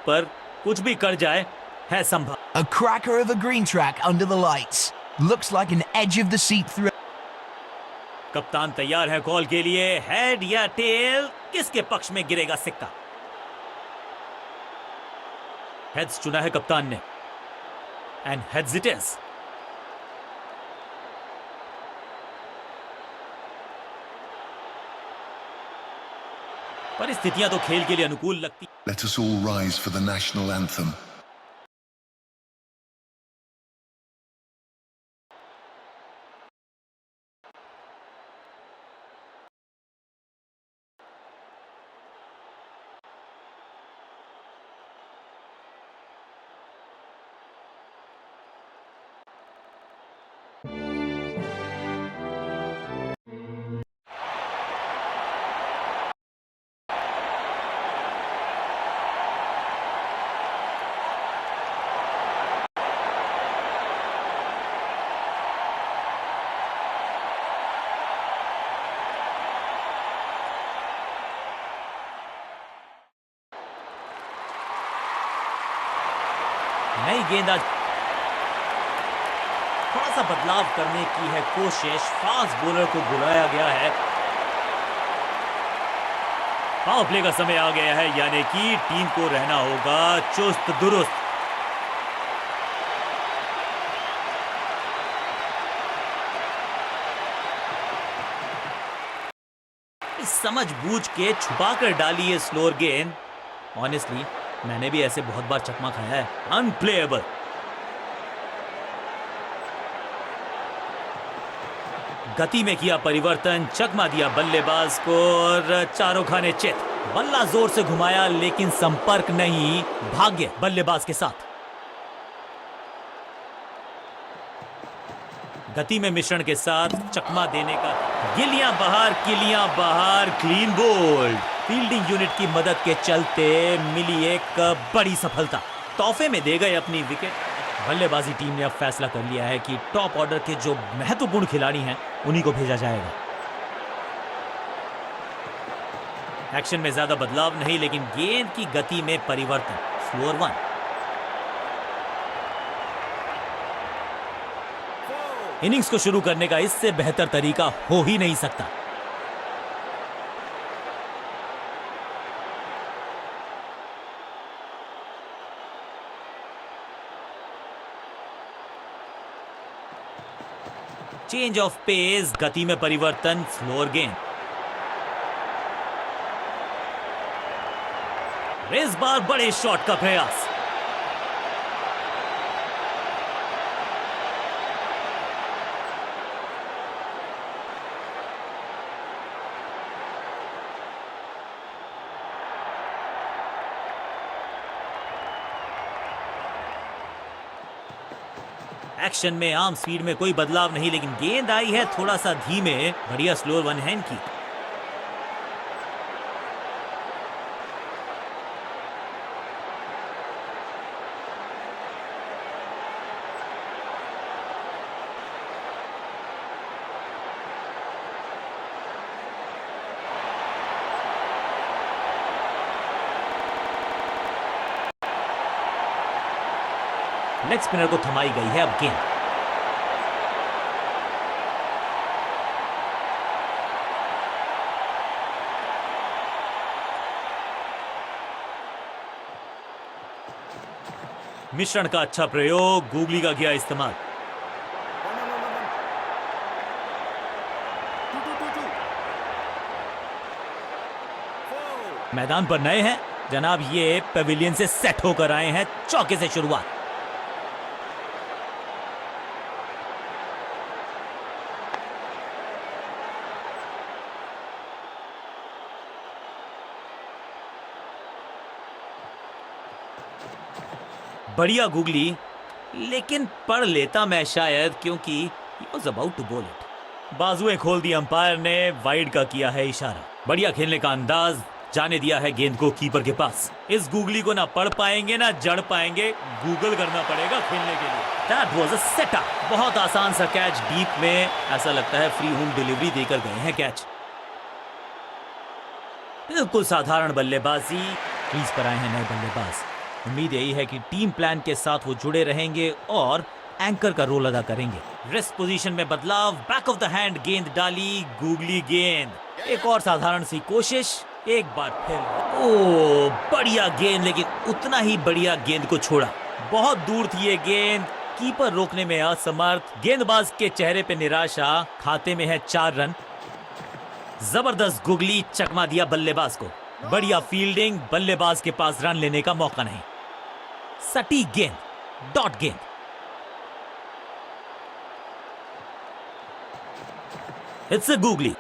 पर कुछ भी कर जाए है संभव। A cracker of a green track under the lights. Looks like an edge of the seat through. कप्तान तैयार है कॉल के लिए। हेड या टेल, किसके पक्ष में गिरेगा सिक्का? हेड्स चुना है कप्तान ने, एंड हेड्स इट इज। परिस्थितियां तो खेल के लिए अनुकूल लगती। Let us all rise for the national anthem. नई गेंद आज थोड़ा सा बदलाव करने की है कोशिश। फास्ट बॉलर को बुलाया गया है। पावर प्ले का समय आ गया है, यानी कि टीम को रहना होगा चुस्त दुरुस्त। समझबूझ के छुपा कर डाली है स्लोअर गेंद। ऑनेस्टली मैंने भी ऐसे बहुत बार चकमा खाया है। अनप्लेएबल। गति में किया परिवर्तन, चकमा दिया बल्लेबाज को और चारों खाने चित। बल्ला जोर से घुमाया लेकिन संपर्क नहीं। भाग्य बल्लेबाज के साथ। गति में मिश्रण के साथ चकमा देने का। गिलियां बाहर, किलियां बाहर, क्लीन बोल्ड। फील्डिंग यूनिट की मदद के चलते मिली एक बड़ी सफलता। तोहफे में दे गए अपनी विकेट। बल्लेबाजी टीम ने अब फैसला कर लिया है कि टॉप ऑर्डर के जो महत्वपूर्ण खिलाड़ी हैं उन्हीं को भेजा जाएगा। एक्शन में ज्यादा बदलाव नहीं, लेकिन गेंद की गति में परिवर्तन। Slower one. इनिंग्स को शुरू करने का इससे बेहतर तरीका हो ही नहीं सकता। चेंज ऑफ पेस, गति में परिवर्तन। स्लोअर गेंद। इस बार बड़े शॉट का प्रयास। एक्शन में आर्म स्पीड में कोई बदलाव नहीं, लेकिन गेंद आई है थोड़ा सा धीमे। बढ़िया स्लोअर वन हैंड की। लेग स्पिनर को थमाई गई है अब गेंद। मिश्रण का अच्छा प्रयोग, गूगली का किया इस्तेमाल। मैदान पर नए हैं जनाब, ये पेविलियन से सेट होकर आए हैं। चौके से शुरुआत। बढ़िया गूगली, लेकिन पढ़ लेता मैं शायद, क्योंकि he was about to bowl it। बाजुएं खोल दी अंपायर ने, वाइड का किया है इशारा। बढ़िया खेलने का अंदाज, जाने दिया है गेंद को कीपर के पास। इस गूगली को ना पढ़ पाएंगे ना जड़ पाएंगे, गूगल करना पड़ेगा खेलने के लिए। That was a setup। बहुत आसान सा कैच डीप में, ऐसा लगता है फ्री होम डिलीवरी देकर गए हैं कैच। बिल्कुल साधारण बल्लेबाजी। क्रीज पर आए हैं नए बल्लेबाज। उम्मीद यही है कि टीम प्लान के साथ वो जुड़े रहेंगे और एंकर का रोल अदा करेंगे। रेस्ट पोजीशन में बदलाव, बैक ऑफ द हैंड गेंद डाली, गूगली गेंद। एक और साधारण सी कोशिश, एक बार फिर। ओ बढ़िया गेंद, लेकिन उतना ही बढ़िया गेंद को छोड़ा। बहुत दूर थी ये गेंद, कीपर रोकने में असमर्थ। गेंदबाज के चेहरे पे निराशा। खाते में है 4 रन। जबरदस्त गुगली, चकमा दिया बल्लेबाज को। बढ़िया फील्डिंग, बल्लेबाज के पास रन लेने का मौका नहीं। सटीक गेंद, डॉट गेंद। It's a googly.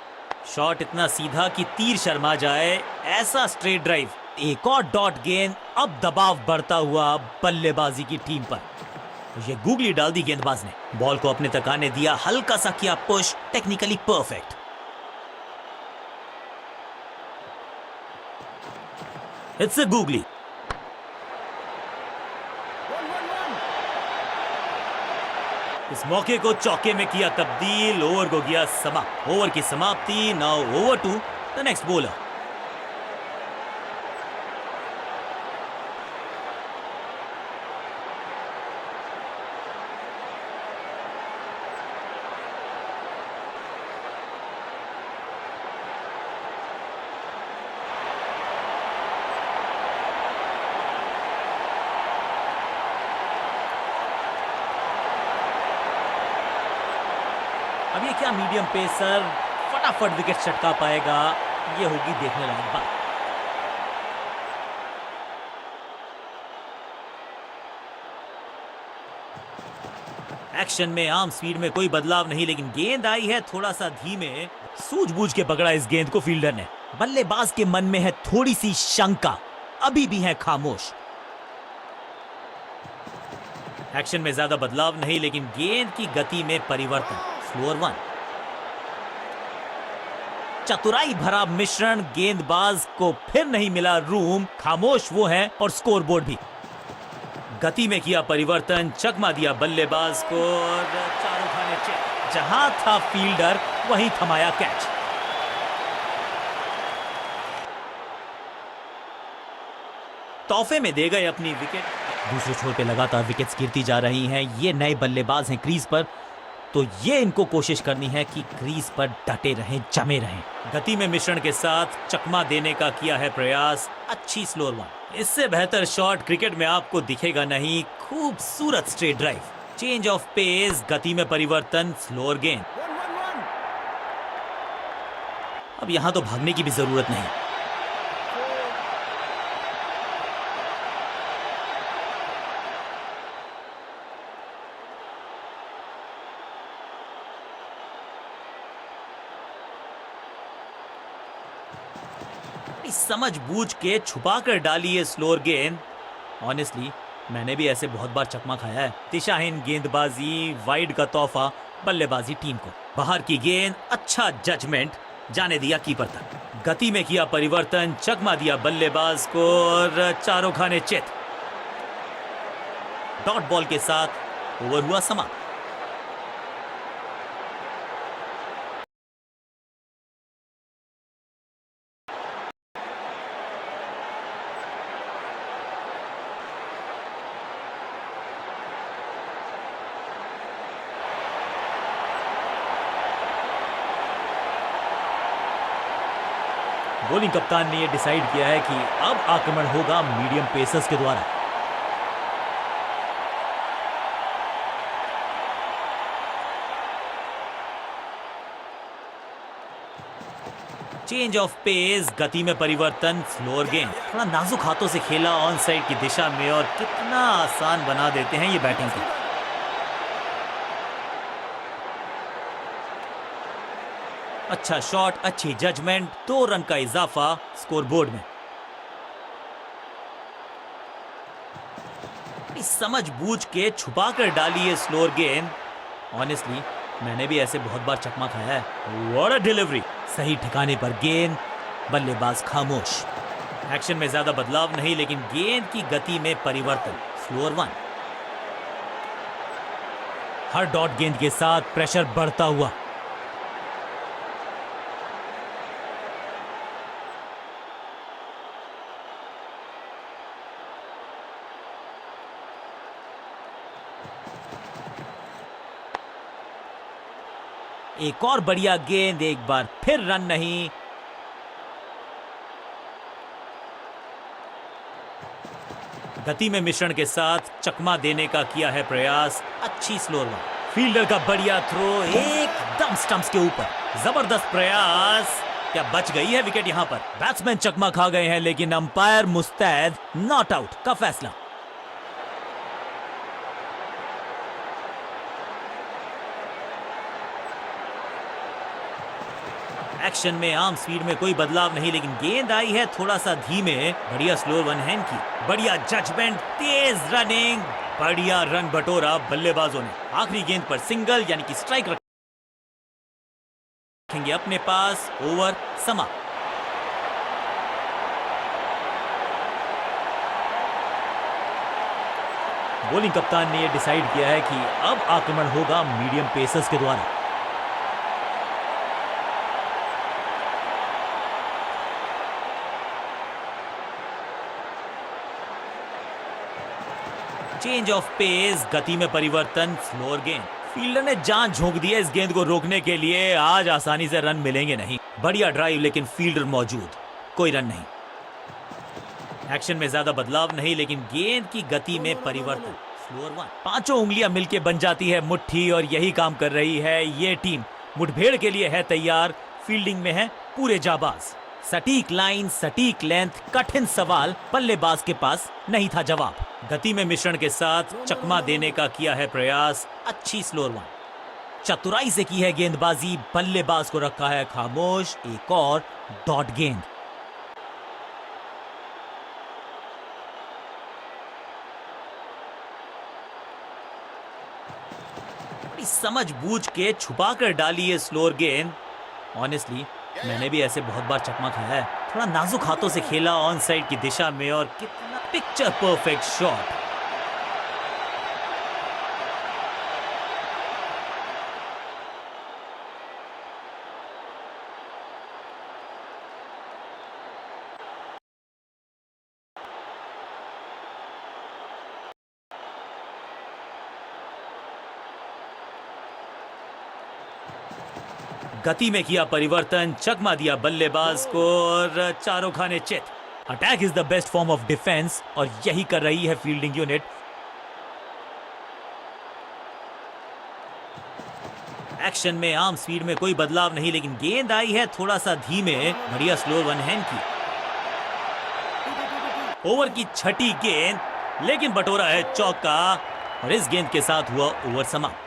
शॉट इतना सीधा कि तीर शर्मा जाए, ऐसा स्ट्रेट ड्राइव। एक और डॉट गेंद। अब दबाव बढ़ता हुआ बल्लेबाजी की टीम पर। ये गूगली डाल दी गेंदबाज ने। बॉल को अपने तक आने दिया, हल्का सा किया push, technically perfect. It's a googly. इस मौके को चौके में किया तब्दील, ओवर को किया समाप्त। ओवर की समाप्ति। Now over to the next bowler. अब ये क्या मीडियम पेसर फटाफट विकेट चटका पाएगा, ये होगी देखने लायक बात। एक्शन में आर्म स्पीड में कोई बदलाव नहीं, लेकिन गेंद आई है थोड़ा सा धीमे। सूझबूझ के पकड़ा इस गेंद को फील्डर ने। बल्लेबाज के मन में है थोड़ी सी शंका, अभी भी है खामोश। एक्शन में ज्यादा बदलाव नहीं, लेकिन गेंद की गति में परिवर्तन। स्लोअर 1। चतुराई भरा मिश्रण, गेंदबाज को फिर नहीं मिला रूम। खामोश वो है और स्कोरबोर्ड भी। गति में किया परिवर्तन, चकमा दिया बल्लेबाज को और चारों खाने चेक। जहां था फील्डर वहीं थमाया कैच। तोहफे में दे गए अपनी विकेट। दूसरे छोर पे लगातार विकेट्स गिरती जा रही हैं। ये नए बल्लेबाज हैं क्रीज पर, तो ये इनको कोशिश करनी है कि क्रीज पर डटे रहें, जमे रहें। गति में मिश्रण के साथ चकमा देने का किया है प्रयास। अच्छी स्लोअर 1। इससे बेहतर शॉट क्रिकेट में आपको दिखेगा नहीं। खूबसूरत straight drive. Change of pace, गति में परिवर्तन, स्लोअर गेंद। अब यहां तो भागने की भी जरूरत नहीं। समझ बूझ के छुपा कर डाली है स्लोअर गेंद। ऑनेस्टली मैंने भी ऐसे बहुत बार चकमा खाया है। दिशाहीन गेंदबाजी, वाइड का तोहफा बल्लेबाजी टीम को। बाहर की गेंद, अच्छा जजमेंट, जाने दिया कीपर तक। गति में किया परिवर्तन, चकमा दिया बल्लेबाज को और चारों खाने चित। डॉट बॉल के साथ ओवर हुआ समाप्त। बॉलिंग कप्तान ने यह डिसाइड किया है कि अब आक्रमण होगा मीडियम पेसर्स के द्वारा। चेंज ऑफ पेस, गति में परिवर्तन, स्लोअर गेंद। थोड़ा नाजुक हाथों से खेला ऑन साइड की दिशा में और कितना आसान बना देते हैं ये बैटिंग को। अच्छा शॉट, अच्छी जजमेंट, 2 रन का इजाफा स्कोरबोर्ड में। समझ बूझ के छुपा कर डाली है स्लोअर गेंद। ऑनेस्टली मैंने भी ऐसे बहुत बार चकमा खाया है। What a delivery. सही ठिकाने पर गेंद, बल्लेबाज खामोश। एक्शन में ज्यादा बदलाव नहीं, लेकिन गेंद की गति में परिवर्तन। स्लोअर 1। हर डॉट गेंद के साथ प्रेशर बढ़ता हुआ। एक और बढ़िया गेंद, एक बार फिर रन नहीं। गति में मिश्रण के साथ चकमा देने का किया है प्रयास। अच्छी स्लोअर वन, फील्डर का बढ़िया थ्रो एकदम स्टंप्स के ऊपर। जबरदस्त प्रयास, क्या बच गई है विकेट यहां पर। बैट्समैन चकमा खा गए हैं लेकिन अंपायर मुस्तैद नॉट आउट का फैसला। एक्शन में आर्म स्पीड में कोई बदलाव नहीं, लेकिन गेंद आई है थोड़ा सा धीमे। बढ़िया स्लो वन हैंड की, बढ़िया जजमेंट, तेज रनिंग, बढ़िया रन बटोरा बल्लेबाजों ने। आखिरी गेंद पर सिंगल यानी कि स्ट्राइक रखेंगे अपने पास। ओवर समाप्त। बॉलिंग कप्तान ने यह डिसाइड किया है कि अब आक्रमण होगा मीडियम पेसर्स के द्वारा। चेंज ऑफ पेस, गति में परिवर्तन, स्लोअर गेंद। फील्डर ने जान झोंक दी है इस गेंद को रोकने के लिए। आज आसानी से रन मिलेंगे नहीं। बढ़िया ड्राइव लेकिन फील्डर मौजूद, कोई रन नहीं। एक्शन में ज्यादा बदलाव नहीं लेकिन गेंद की गति में परिवर्तन। स्लोअर वन, पांचों उंगलियां मिलके बन जाती है मुट्ठी और यही काम कर रही है ये टीम। मुठभेड़ के लिए है तैयार, फील्डिंग में है पूरे जाबाज। सटीक लाइन, सटीक लेंथ, कठिन सवाल, बल्लेबाज के पास नहीं था जवाब। गति में मिश्रण के साथ चकमा देने का किया है प्रयास। अच्छी स्लोअर वन, चतुराई से की है गेंदबाजी, बल्लेबाज को रखा है खामोश। एक और डॉट गेंद। बड़ी समझबूझ के छुपा कर डाली है स्लोअर गेंद। ऑनेस्टली मैंने भी ऐसे बहुत बार चकमा खाया है। थोड़ा नाजुक हाथों से खेला ऑन साइड की दिशा में और कितना पिक्चर परफेक्ट शॉट। गति में किया परिवर्तन, चकमा दिया बल्लेबाज को और चारों खाने चित। Attack is the best form of defence और यही कर रही है फील्डिंग यूनिट। एक्शन में आर्म स्पीड में कोई बदलाव नहीं लेकिन गेंद आई है थोड़ा सा धीमे। बढ़िया स्लो वन हैंड की। ओवर की छठी गेंद, लेकिन बटोरा है चौका और इस गेंद के साथ हुआ ओवर समाप्त।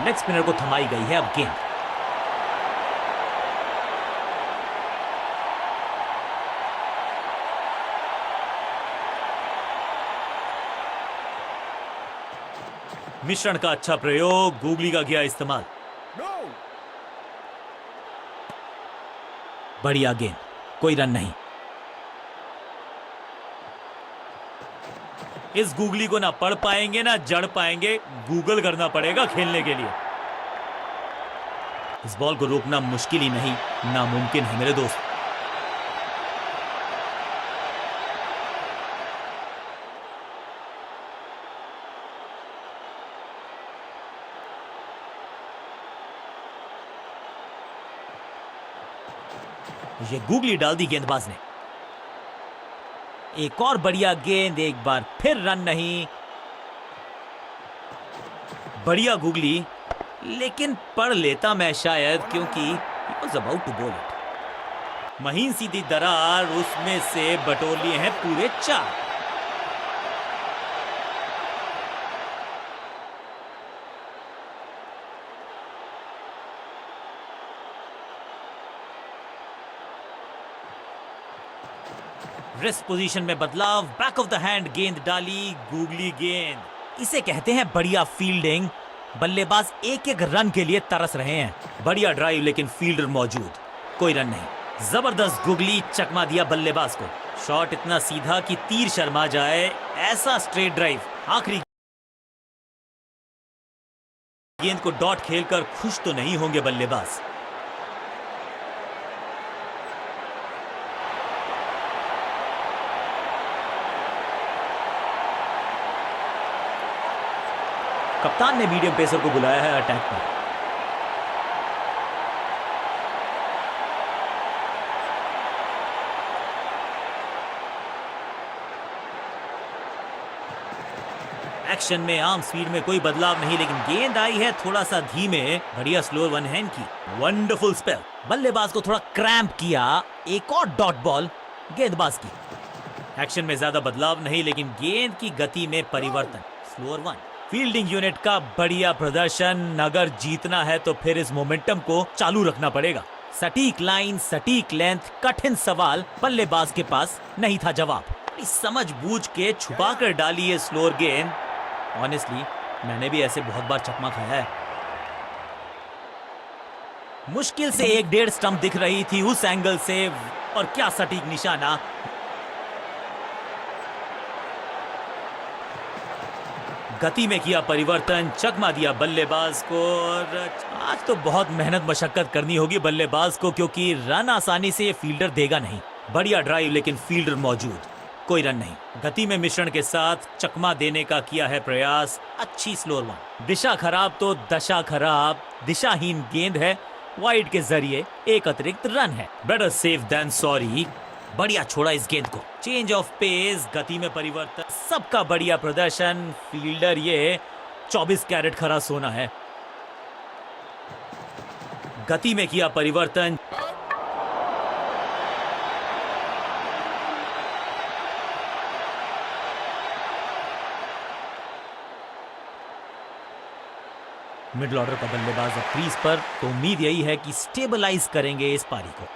लेग स्पिनर को थमाई गई है अब गेंद। मिश्रण का अच्छा प्रयोग, गूगली का किया इस्तेमाल। बढ़िया गेंद, कोई रन नहीं। इस गूगली को ना पढ़ पाएंगे ना जड़ पाएंगे, गूगल करना पड़ेगा खेलने के लिए। इस बॉल को रोकना मुश्किल ही नहीं, नामुमकिन है मेरे दोस्त। ये गूगली डाल दी गेंदबाज ने। एक और बढ़िया गेंद, एक बार फिर रन नहीं। बढ़िया गूगली, लेकिन पढ़ लेता मैं शायद, क्योंकि he was about to bowl it। महीन सीधी दरार, उसमें से बटोर लिए हैं पूरे 4। रिस्ट पोजीशन में बदलाव, बैक ऑफ द हैंड गेंद डाली, गूगली गेंद। इसे कहते हैं बढ़िया फील्डिंग। बल्लेबाज एक एक रन के लिए तरस रहे हैं। बढ़िया ड्राइव लेकिन फील्डर मौजूद, कोई रन नहीं। जबरदस्त गूगली, चकमा दिया बल्लेबाज को। शॉट इतना सीधा कि तीर शर्मा जाए, ऐसा स्ट्रेट ड्राइव। आखिरी गेंद को डॉट खेलकर खुश तो नहीं होंगे बल्लेबाज। कप्तान ने मीडियम पेसर को बुलाया है अटैक पर। एक्शन में आर्म स्पीड में कोई बदलाव नहीं, लेकिन गेंद आई है थोड़ा सा धीमे। बढ़िया स्लोअर वन हैंड की, वंडरफुल स्पेल। बल्लेबाज को थोड़ा क्रैम्प किया। एक और डॉट बॉल गेंदबाज की। एक्शन में ज्यादा बदलाव नहीं, लेकिन गेंद की गति में परिवर्तन। Slower one. फील्डिंग यूनिट का बढ़िया प्रदर्शन। अगर जीतना है तो फिर इस मोमेंटम को चालू रखना पड़ेगा। सटीक लाइन, सटीक लेंथ, कठिन सवाल, बल्लेबाज के पास नहीं था जवाब। समझ बूझ के छुपा कर डाली है स्लोअर गेंद। ऑनेस्टली मैंने भी ऐसे बहुत बार चकमा खाया है। मुश्किल से 1-1.5 स्टंप दिख रही थी उस एंगल से, और क्या सटीक निशाना। गति में किया परिवर्तन, चकमा दिया बल्लेबाज को। और आज तो बहुत मेहनत मशक्कत करनी होगी बल्लेबाज को, क्योंकि रन आसानी से ये फील्डर देगा नहीं। बढ़िया ड्राइव, लेकिन फील्डर मौजूद, कोई रन नहीं। गति में मिश्रण के साथ चकमा देने का किया है प्रयास। अच्छी स्लोअर वन। दिशा खराब तो दशा खराब। दिशाहीन गेंद है, वाइड के जरिए एक अतिरिक्त रन है। Better safe than sorry. बढ़िया छोड़ा इस गेंद को। चेंज ऑफ पेस, गति में परिवर्तन, सबका बढ़िया प्रदर्शन। फील्डर ये 24 कैरेट खरा सोना है। गति में किया परिवर्तन। मिडिल ऑर्डर का बल्लेबाज अब क्रीज पर, तो उम्मीद यही है कि स्टेबलाइज करेंगे इस पारी को।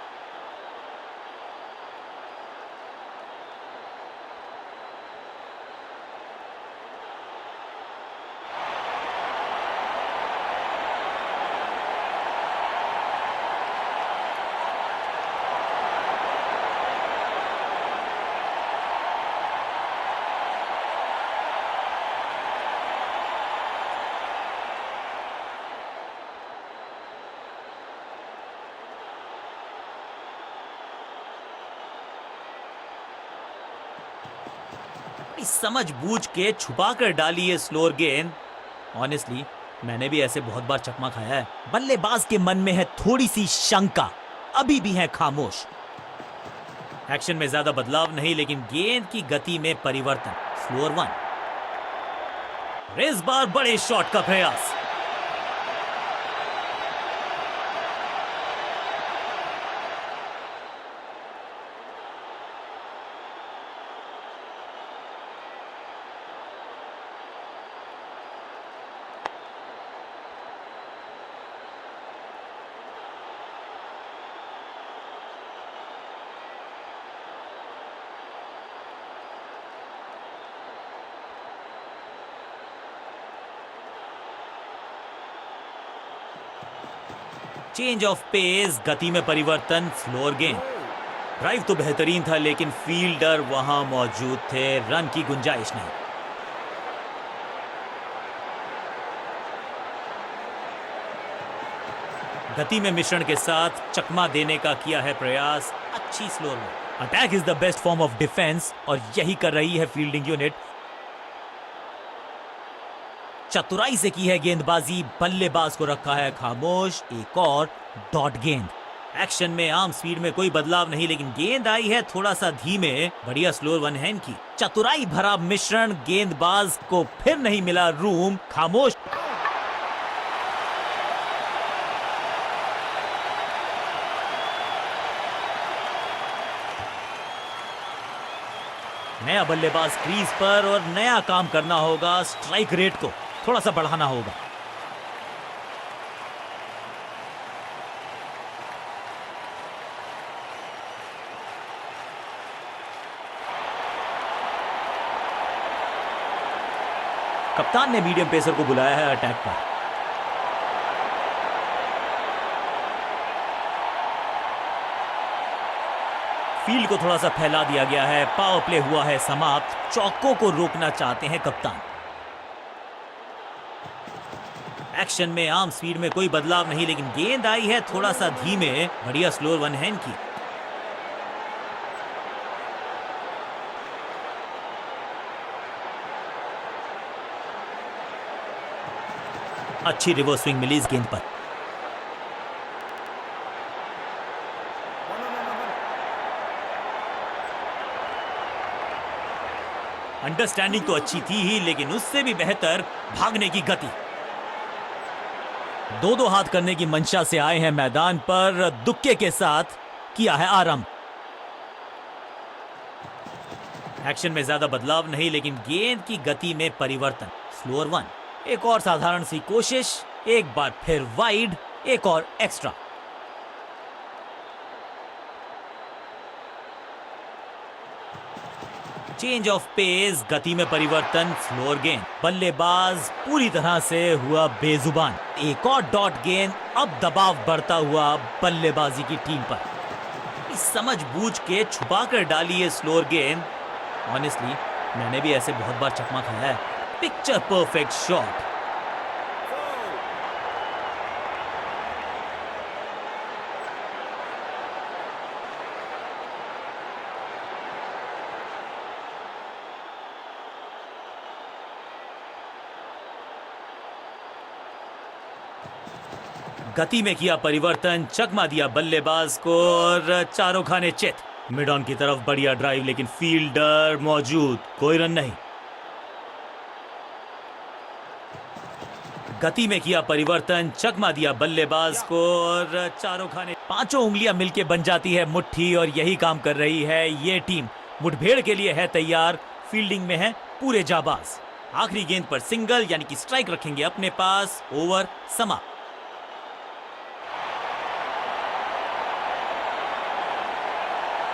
समझ बूझ के छुपा कर डाली है स्लोअर गेंद। ऑनेस्टली मैंने भी ऐसे बहुत बार चकमा खाया है। बल्लेबाज के मन में है थोड़ी सी शंका, अभी भी है खामोश। एक्शन में ज्यादा बदलाव नहीं, लेकिन गेंद की गति में परिवर्तन। Slower one. इस बार बड़े शॉट का प्रयास। चेंज ऑफ पेस, गति में परिवर्तन। स्लोअर गेंद। ड्राइव तो बेहतरीन था, लेकिन फील्डर वहां मौजूद थे, रन की गुंजाइश नहीं। गति में मिश्रण के साथ चकमा देने का किया है प्रयास। अच्छी स्लोअर गेंद। Attack is the best form of defence, और यही कर रही है फील्डिंग यूनिट। चतुराई से की है गेंदबाजी, बल्लेबाज को रखा है खामोश। एक और डॉट गेंद। एक्शन में आर्म स्पीड में कोई बदलाव नहीं, लेकिन गेंद आई है थोड़ा सा धीमे। बढ़िया स्लोअर वन हैंड की। चतुराई भरा मिश्रण, गेंदबाज को फिर नहीं मिला रूम, खामोश। नया बल्लेबाज क्रीज पर, और नया काम करना होगा। स्ट्राइक रेट को थोड़ा सा बढ़ाना होगा। कप्तान ने मीडियम पेसर को बुलाया है अटैक पर। फील्ड को थोड़ा सा फैला दिया गया है, पावर प्ले हुआ है समाप्त। चौकों को रोकना चाहते हैं कप्तान। एक्शन में आर्म स्पीड में कोई बदलाव नहीं, लेकिन गेंद आई है थोड़ा सा धीमे। बढ़िया स्लोअर वन हैंड की। अच्छी रिवर्स स्विंग मिली इस गेंद पर। अंडरस्टैंडिंग तो अच्छी थी ही, लेकिन उससे भी बेहतर भागने की गति। दो हाथ करने की मंशा से आए हैं मैदान पर, दुक्के के साथ किया है आरंभ। एक्शन में ज्यादा बदलाव नहीं, लेकिन गेंद की गति में परिवर्तन। Slower one. एक और साधारण सी कोशिश, एक बार फिर वाइड, एक और एक्स्ट्रा। चेंज ऑफ पेस, गति में परिवर्तन, स्लोअर गेंद। बल्लेबाज पूरी तरह से हुआ बेजुबान। एक और डॉट गेंद, अब दबाव बढ़ता हुआ बल्लेबाजी की टीम पर। समझ बूझ के छुपा कर डाली है स्लोअर गेंद। ऑनेस्टली मैंने भी ऐसे बहुत बार चकमा खाया है। Picture perfect shot. गति में किया परिवर्तन, चकमा दिया बल्लेबाज को और चारों खाने चित। मिड ऑन की तरफ बढ़िया ड्राइव, लेकिन फील्डर मौजूद, कोई रन नहीं। गति में किया परिवर्तन, चकमा दिया बल्लेबाज को और चारों खाने। पांचों उंगलियां मिलके बन जाती है मुट्ठी, और यही काम कर रही है ये टीम। मुठभेड़ के लिए है तैयार, फील्डिंग में है पूरे जाबाज। आखिरी गेंद पर सिंगल यानी कि स्ट्राइक रखेंगे अपने पास। ओवर समाप्त।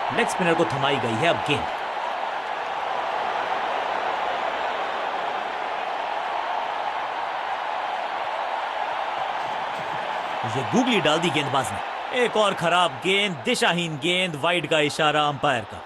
लेग स्पिनर को थमाई गई है अब गेंद। ये गूगली डाल दी गेंदबाज ने। एक और खराब गेंद, दिशाहीन गेंद, वाइड का इशारा अंपायर का।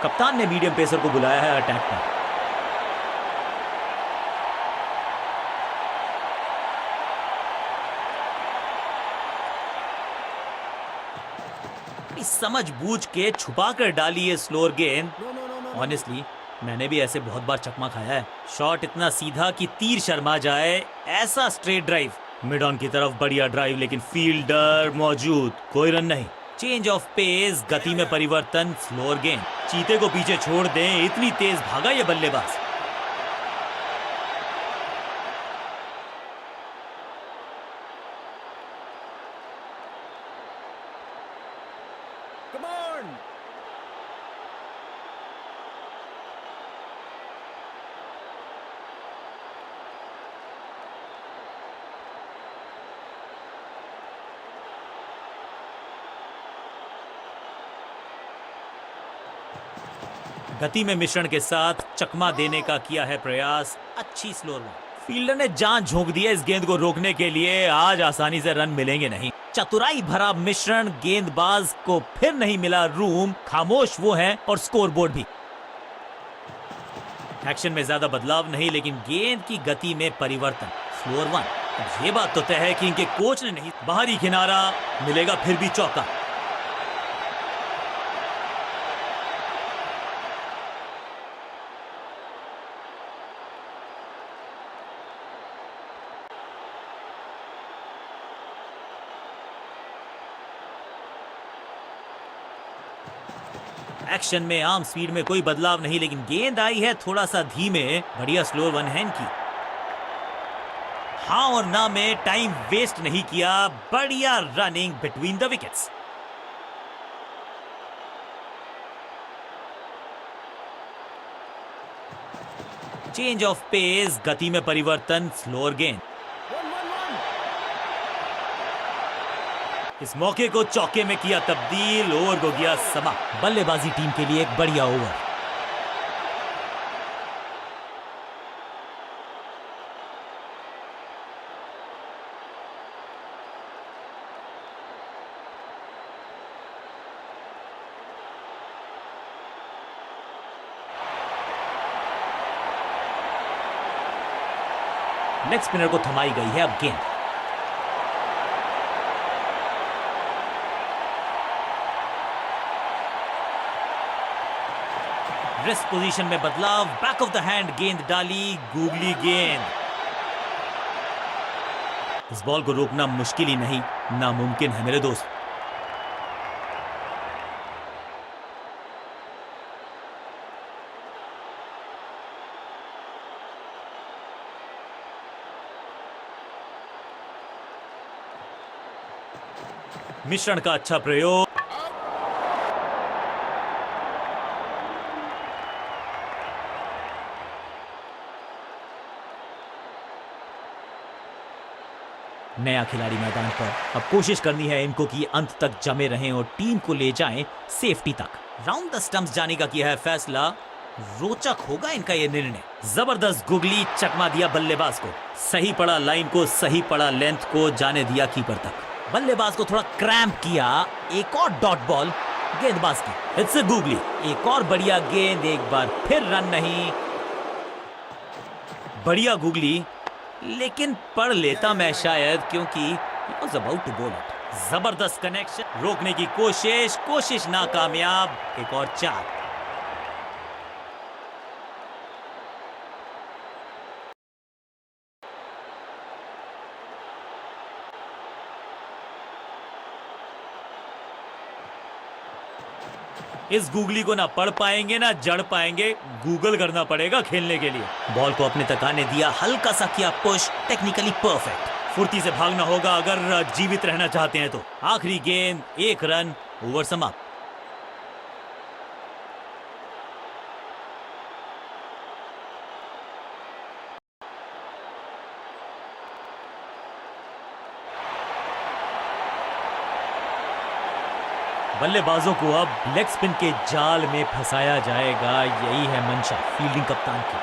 कप्तान ने मीडियम पेसर को बुलाया है अटैक पर। समझ बूझ के छुपा कर डाली ये स्लोअर गेंद। ऑनेस्टली मैंने भी ऐसे बहुत बार चकमा खाया है। शॉट इतना सीधा कि तीर शर्मा जाए, ऐसा स्ट्रेट ड्राइव मिड ऑन की तरफ, बढ़िया ड्राइव, लेकिन फील्डर मौजूद, कोई रन नहीं। चेंज ऑफ पेस, गति में परिवर्तन, स्लोअर गेंद। चीते को पीछे छोड़ दें, इतनी तेज भागा ये बल्लेबाज। गति में मिश्रण के साथ चकमा देने का किया है प्रयास। अच्छी स्लोअर वन। फील्डर ने जान झोंक दी है इस गेंद को रोकने के लिए। आज आसानी से रन मिलेंगे नहीं। चतुराई भरा मिश्रण, गेंदबाज को फिर नहीं मिला रूम। खामोश वो हैं और स्कोरबोर्ड भी। एक्शन में ज्यादा बदलाव नहीं, लेकिन गेंद की गति में परिवर्तन। Slower one. ये बात तो तय है कि इनके कोच ने नहीं, बाहरी किनारा मिलेगा, फिर भी चौका। एक्शन में आर्म स्पीड में कोई बदलाव नहीं, लेकिन गेंद आई है थोड़ा सा धीमे। बढ़िया स्लोअर वन हैंड की। हाँ और ना में टाइम वेस्ट नहीं किया। बढ़िया running between the wickets. Change of pace, गति में परिवर्तन, स्लोअर गेंद। इस मौके को चौके में किया तब्दील। ओवर को गया समाप्त। बल्लेबाजी टीम के लिए एक बढ़िया ओवर। लेग स्पिनर को थमाई गई है अब गेंद। रेस्ट पोजीशन में बदलाव, बैक ऑफ द हैंड गेंद डाली, गूगली गेंद। इस बॉल को रोकना मुश्किल ही नहीं, नामुमकिन है मेरे दोस्त। मिश्रण का अच्छा प्रयोग। नया खिलाड़ी मैदान पर। अब कोशिश करनी है इनको कि अंत तक जमे रहें और टीम को ले जाएं सेफ्टी तक। राउंड द स्टंप्स जाने का किया है फैसला। रोचक होगा इनका यह निर्णय। जबरदस्त गुगली, चकमा दिया बल्लेबाज को। सही पड़ा लाइन को, सही पड़ा लेंथ को, जाने दिया कीपर तक। बल्लेबाज को थोड़ा क्रैम्प किया। एक और डॉट बॉल गेंदबाज की। It's a googly. एक और बढ़िया गेंद, एक बार फिर रन नहीं। बढ़िया गुगली, लेकिन पढ़ लेता मैं शायद, क्योंकि he was about to bowl it। जबरदस्त कनेक्शन, रोकने की कोशिश नाकामयाब। एक और चार। इस गूगली को ना पढ़ पाएंगे ना जड़ पाएंगे। गूगल करना पड़ेगा खेलने के लिए। बॉल को अपने तक आने दिया, हल्का सा किया पुश, टेक्निकली परफेक्ट। फुर्ती से भागना होगा अगर जीवित रहना चाहते हैं तो। आखिरी गेंद, एक रन, ओवर समाप्त। बल्लेबाजों को अब लेग स्पिन के जाल में फंसाया जाएगा। यही है मंशा फील्डिंग कप्तान की।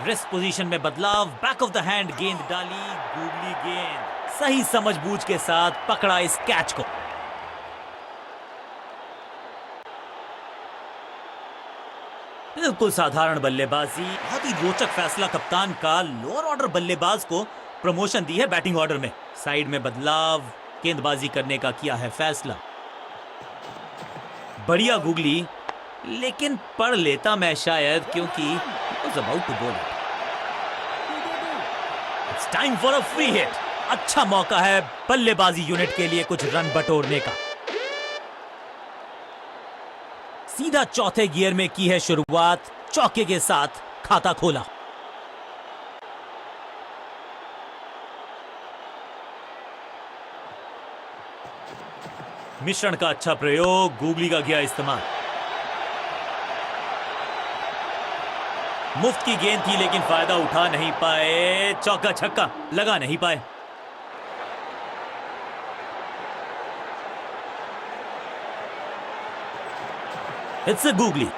रेस्ट पोजीशन में बदलाव, बैक ऑफ द हैंड गेंद डाली, गूगली गेंद। सही समझबूझ के साथ पकड़ा इस कैच को। बिल्कुल साधारण बल्लेबाजी, बहुत ही रोचक फैसला कप्तान का। लोअर ऑर्डर बल्लेबाज को प्रमोशन दी है बैटिंग ऑर्डर में। साइड में बदलाव, गेंदबाजी करने का किया है फैसला। बढ़िया गुगली, लेकिन पढ़ लेता मैं शायद, क्योंकि was about to bowl it. It's time for a free hit. अच्छा मौका है बल्लेबाजी यूनिट के लिए कुछ रन बटोरने का। सीधा चौथे गियर में की है शुरुआत, चौके के साथ खाता खोला। मिश्रण का अच्छा प्रयोग, गूगली का किया इस्तेमाल। मुफ्त की गेंद थी लेकिन फायदा उठा नहीं पाए, चौका छक्का लगा नहीं पाए। It's a googly.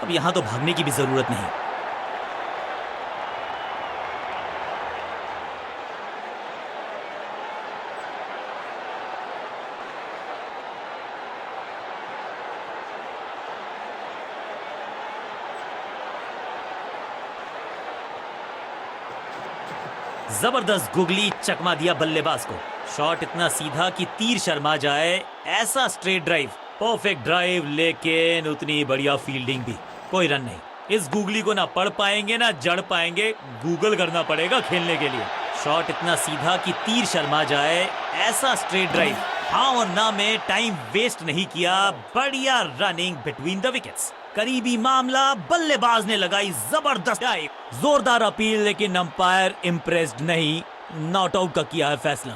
अब यहां तो भागने की भी जरूरत नहीं। जबरदस्त गुगली, चकमा दिया बल्लेबाज को। शॉट इतना सीधा कि तीर शर्मा जाए, ऐसा स्ट्रेट ड्राइव, परफेक्ट ड्राइव, लेकिन उतनी बढ़िया फील्डिंग भी। कोई रन नहीं। इस गुगली को ना पढ़ पाएंगे ना जड़ पाएंगे, गूगल करना पड़ेगा खेलने के लिए। शॉट इतना सीधा कि तीर शर्मा जाए, ऐसा स्ट्रेट ड्राइव, हाँ और ना में टाइम वेस्ट नहीं किया। बढ़िया रनिंग बिटवीन द विकेट्स। करीबी मामला, बल्लेबाज ने लगाई जबरदस्त डाइव, जोरदार अपील, लेकिन अंपायर इम्प्रेस्ड नहीं, नॉट आउट का किया है फैसला।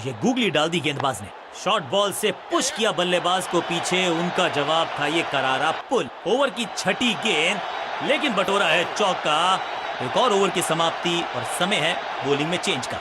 ये गूगली डाल दी गेंदबाज ने। शॉर्ट बॉल से पुश किया बल्लेबाज को पीछे, उनका जवाब था ये करारा पुल। ओवर की छठी गेंद, लेकिन बटोरा है चौका। एक और ओवर की समाप्ति और समय है बॉलिंग में चेंज का।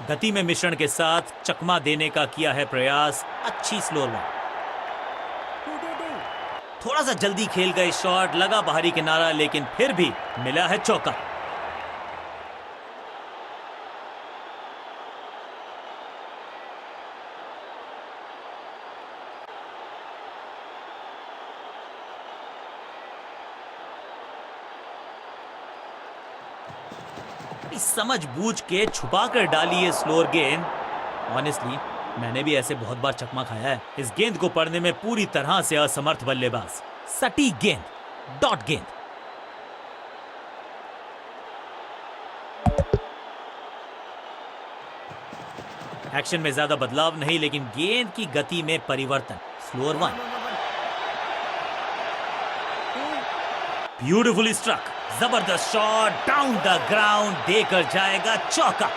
गति में मिश्रण के साथ चकमा देने का किया है प्रयास। अच्छी स्लो बॉल, थोड़ा सा जल्दी खेल गए शॉट, लगा बाहरी किनारा, लेकिन फिर भी मिला है चौका। समझ बूझ के छुपा कर डाली है स्लोअर गेंद। ऑनेस्टली मैंने भी ऐसे बहुत बार चकमा खाया है। इस गेंद को पढ़ने में पूरी तरह से असमर्थ बल्लेबाज। सटीक गेंद, डॉट गेंद। एक्शन में ज्यादा बदलाव नहीं, लेकिन गेंद की गति में परिवर्तन। स्लोअर वन, ब्यूटिफुली स्ट्रक, जबरदस्त शॉट, डाउन द ग्राउंड, देकर जाएगा चौका।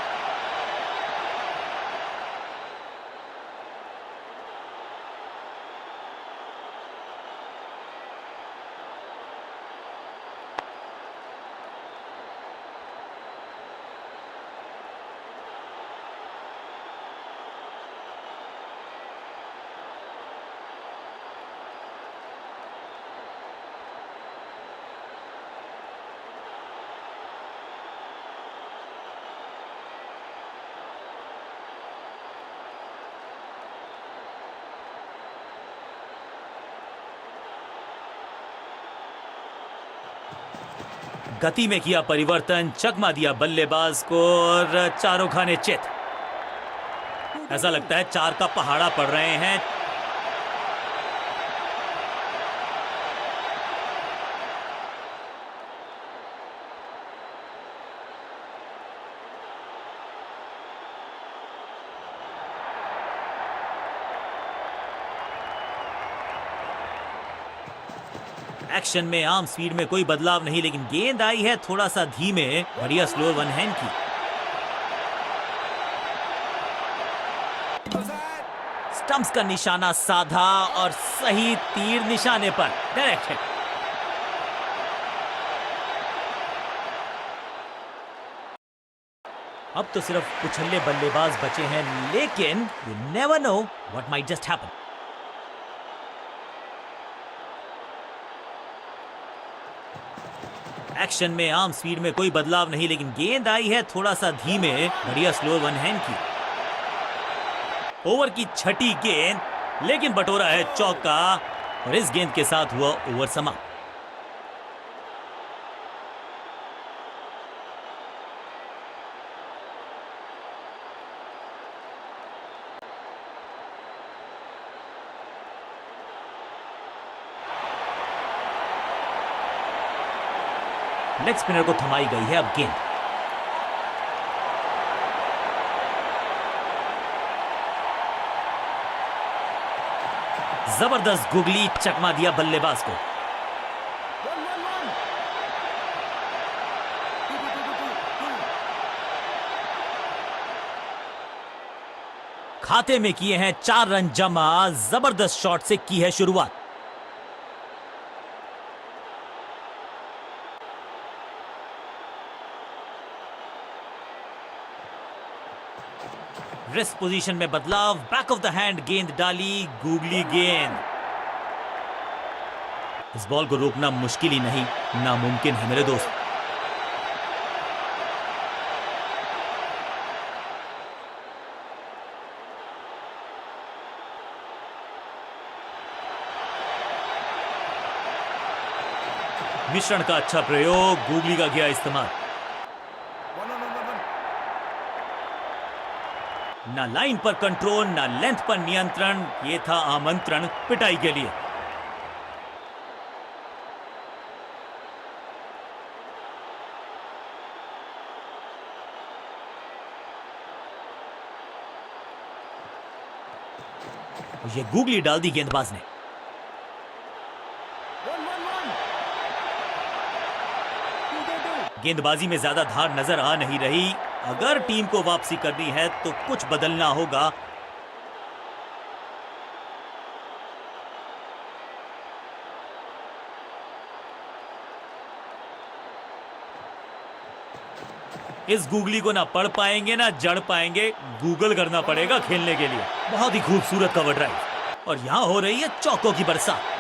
गति में किया परिवर्तन, चकमा दिया बल्लेबाज को और चारों खाने चित। ऐसा लगता है चार का पहाड़ा पड़ रहे हैं। एक्शन में आर्म स्पीड में कोई बदलाव नहीं, लेकिन गेंद आई है थोड़ा सा धीमे। बढ़िया स्लो वन हैंड की। स्टंप्स का निशाना साधा और सही तीर निशाने पर डायरेक्ट है। अब तो सिर्फ उछल्ले बल्लेबाज बचे हैं, लेकिन you never know what might just happen. Action में आर्म स्पीड में कोई बदलाव नहीं, लेकिन गेंद आई है थोड़ा सा धीमे। बढ़िया स्लो वन हैंड की। ओवर की छठी गेंद, लेकिन बटोरा है चौका और इस गेंद के साथ हुआ ओवर समाप्त। लेग स्पिनर को थमाई गई है अब गेंद। जबरदस्त गुगली, चकमा दिया बल्लेबाज को। खाते में किए हैं 4 रन जमा। जबरदस्त शॉट से की है शुरुआत। रेस्ट पोजीशन में बदलाव, बैक ऑफ द हैंड गेंद डाली, गूगली गेंद। इस बॉल को रोकना मुश्किल ही नहीं, नामुमकिन है मेरे दोस्त। मिश्रण का अच्छा प्रयोग, गूगली का किया इस्तेमाल। ना लाइन पर कंट्रोल, ना लेंथ पर नियंत्रण। यह था आमंत्रण पिटाई के लिए। ये गूगली डाल दी गेंदबाज ने। गेंदबाजी में ज्यादा धार नजर आ नहीं रही। अगर टीम को वापसी करनी है तो कुछ बदलना होगा। इस गूगली को ना पढ़ पाएंगे ना जड़ पाएंगे, गूगल करना पड़ेगा खेलने के लिए। बहुत ही खूबसूरत कवर ड्राइव और यहां हो रही है चौकों की बरसात।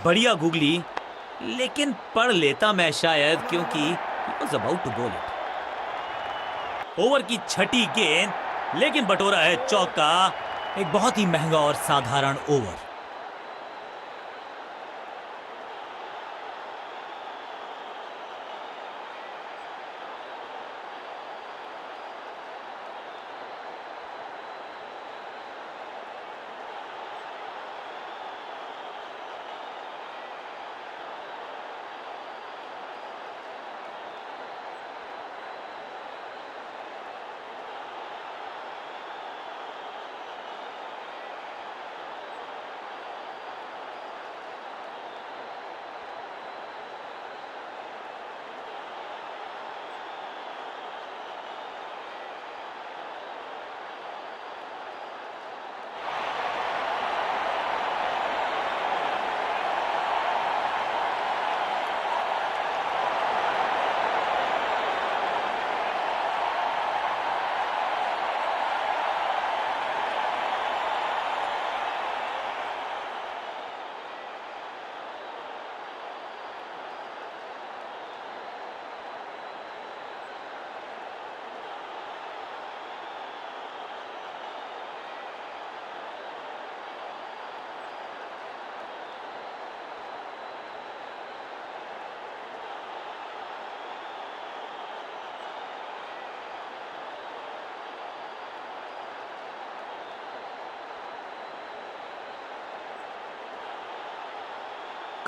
बढ़िया गूगली, लेकिन पढ़ लेता मैं शायद, क्योंकि he was about to bowl it। Over की छठी गेंद, लेकिन बटोरा है चौका। एक बहुत ही महंगा और साधारण ओवर।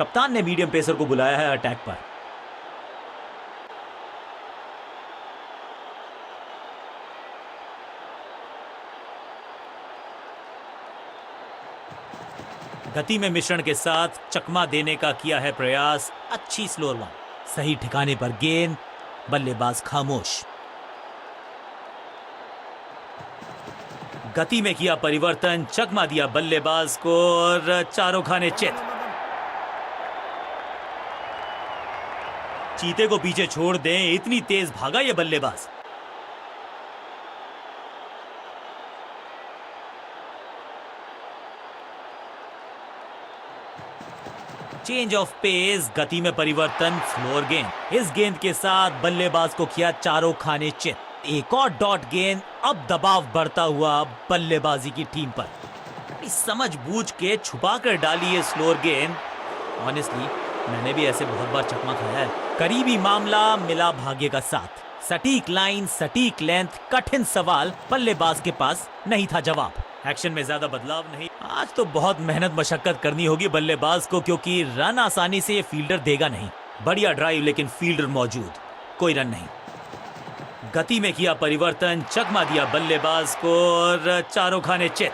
कप्तान ने मीडियम पेसर को बुलाया है अटैक पर। गति में मिश्रण के साथ चकमा देने का किया है प्रयास। अच्छी स्लोअर वन, सही ठिकाने पर गेंद, बल्लेबाज खामोश। गति में किया परिवर्तन, चकमा दिया बल्लेबाज को और चारों खाने चित। चीते को पीछे छोड़ दें, इतनी तेज भागा ये बल्लेबाज। चेंज ऑफ पेस, गति में परिवर्तन, स्लोअर गेंद। इस गेंद के साथ बल्लेबाज को किया चारों खाने चित। एक और डॉट गेंद, अब दबाव बढ़ता हुआ बल्लेबाजी की टीम पर। समझ बूझ के छुपा कर डाली है स्लोअर गेंद। ऑनेस्टली मैंने भी ऐसे बहुत बार चकमा खाया है। करीबी मामला, मिला भाग्य का साथ। सटीक लाइन, सटीक लेंथ, कठिन सवाल, बल्लेबाज के पास नहीं था जवाब। एक्शन में ज्यादा बदलाव नहीं। आज तो बहुत मेहनत मशक्कत करनी होगी बल्लेबाज को, क्योंकि रन आसानी से ये फील्डर देगा नहीं। बढ़िया ड्राइव लेकिन फील्डर मौजूद, कोई रन नहीं। गति में किया परिवर्तन, चकमा दिया बल्लेबाज को और चारों खाने चित।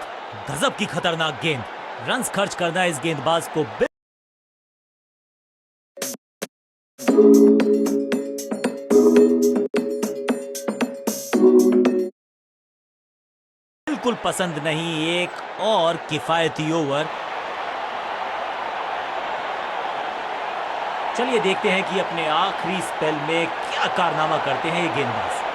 गजब की खतरनाक गेंद, रन्स खर्च करना इस गेंदबाज को बिल्कुल पसंद नहीं। एक और किफायती ओवर। चलिए देखते हैं कि अपने आखिरी स्पेल में क्या कारनामा करते हैं ये गेंदबाज।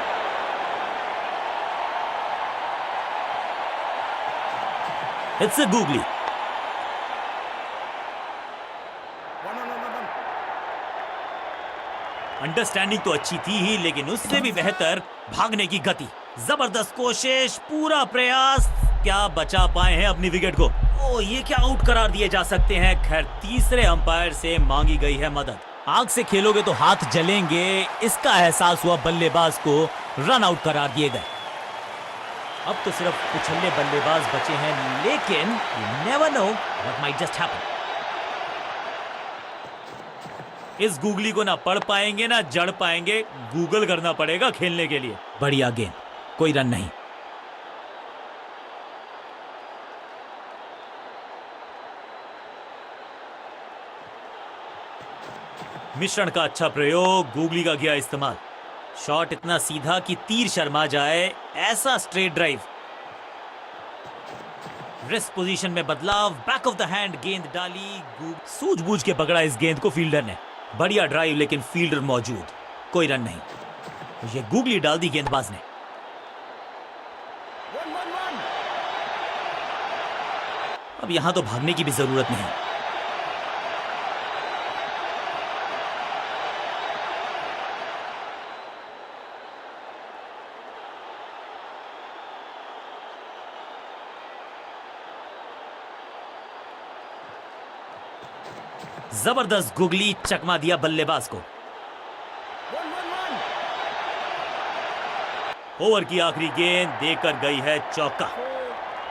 It's a googly. अंडरस्टैंडिंग तो अच्छी थी ही, लेकिन उससे भी बेहतर भागने की गति। जबरदस्त कोशिश, पूरा प्रयास, क्या बचा पाए हैं अपनी विकेट को। ओ, ये क्या आउट करार दिए जा सकते हैं। खैर, तीसरे अंपायर से मांगी गई है मदद। आग से खेलोगे तो हाथ जलेंगे, इसका एहसास हुआ बल्लेबाज को। रन आउट करार दिए गए। अब तो सिर्फ उछलने बल्लेबाज बचे हैं, लेकिन you never know what might just happen. इस गूगली को ना पढ़ पाएंगे ना जड़ पाएंगे, गूगल करना पड़ेगा खेलने के लिए। बढ़िया गेंद, कोई रन नहीं। मिश्रण का अच्छा प्रयोग, गूगली का किया इस्तेमाल। शॉट इतना सीधा कि तीर शर्मा जाए, ऐसा स्ट्रेट ड्राइव। रिस्ट पोजीशन में बदलाव, बैक ऑफ द हैंड गेंद डाली। सूझबूझ के पकड़ा इस गेंद को फील्डर ने। बढ़िया ड्राइव लेकिन फील्डर मौजूद, कोई रन नहीं। ये गूगली डाल दी गेंदबाज ने। अब यहां तो भागने की भी जरूरत नहीं। जबरदस्त गुगली, चकमा दिया बल्लेबाज को। ओवर की आखिरी गेंद देकर गई है चौका।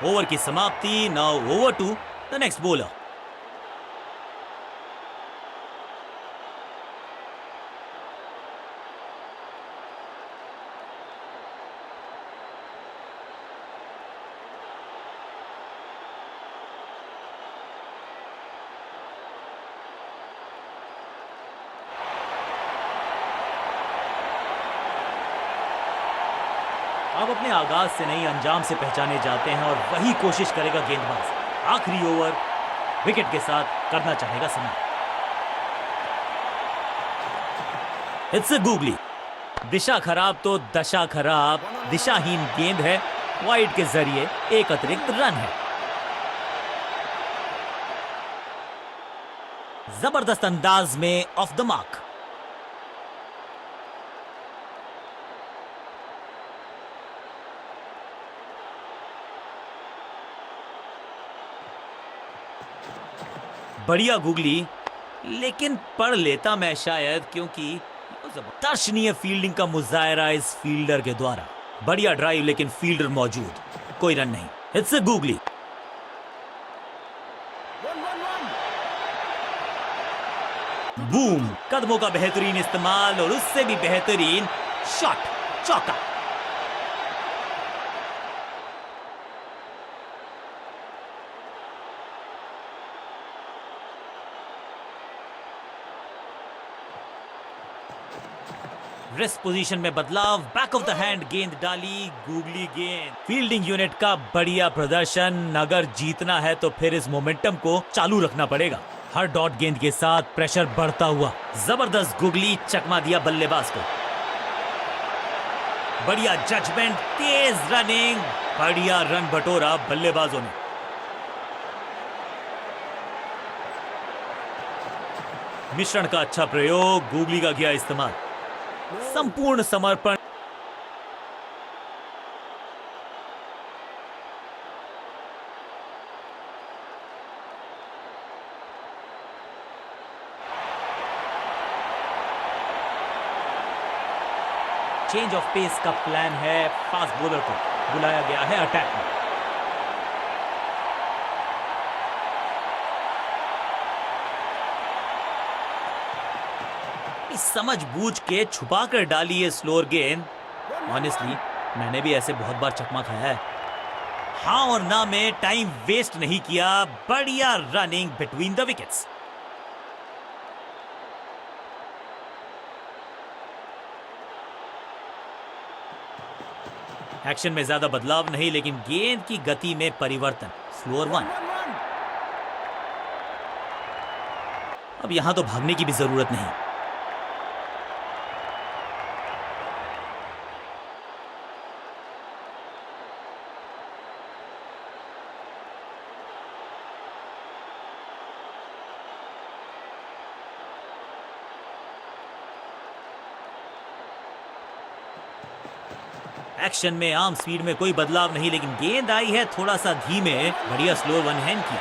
ओवर की समाप्ति। Now over to the next bowler. अब अपने आगाज से नहीं अंजाम से पहचाने जाते हैं और वही कोशिश करेगा गेंदबाज। आखिरी ओवर विकेट के साथ करना चाहेगा समाप्त। It's a googly. दिशा खराब तो दशा खराब। दिशाहीन गेंद है, वाइड के जरिए एक अतिरिक्त रन है। जबरदस्त अंदाज में ऑफ द मार्क। बढ़िया गूगली, लेकिन पढ़ लेता मैं शायद, क्योंकि दर्शनीय फील्डिंग का मुजाहरा इस फील्डर के द्वारा। बढ़िया ड्राइव लेकिन फील्डर मौजूद, कोई रन नहीं। It's a googly. बूम, कदमों का बेहतरीन इस्तेमाल और उससे भी बेहतरीन शॉट, चौका। रेस्ट पोजीशन में बदलाव, बैक ऑफ द हैंड गेंद डाली, गूगली गेंद। फील्डिंग यूनिट का बढ़िया प्रदर्शन। अगर जीतना है तो फिर इस मोमेंटम को चालू रखना पड़ेगा। हर डॉट गेंद के साथ प्रेशर बढ़ता हुआ। जबरदस्त गूगली, चकमा दिया बल्लेबाज को। बढ़िया जजमेंट, तेज रनिंग, बढ़िया रन बटोरा बल्लेबाजों ने। मिश्रण का अच्छा प्रयोग, गूगली का किया इस्तेमाल। संपूर्ण समर्पण। चेंज ऑफ पेस का प्लान है। फास्ट बॉलर को बुलाया गया है अटैक में। समझबूझ के छुपा कर डाली है स्लोअर गेंद। ऑनेस्टली मैंने भी ऐसे बहुत बार चकमा खाया है। हाँ और ना में टाइम वेस्ट नहीं किया। बढ़िया running between the wickets. Action में ज्यादा बदलाव नहीं, लेकिन गेंद की गति में परिवर्तन। Slower one. अब यहां तो भागने की भी जरूरत नहीं। एक्शन में आर्म स्पीड में कोई बदलाव नहीं, लेकिन गेंद आई है थोड़ा सा धीमे। बढ़िया स्लोअर वन हैंड की।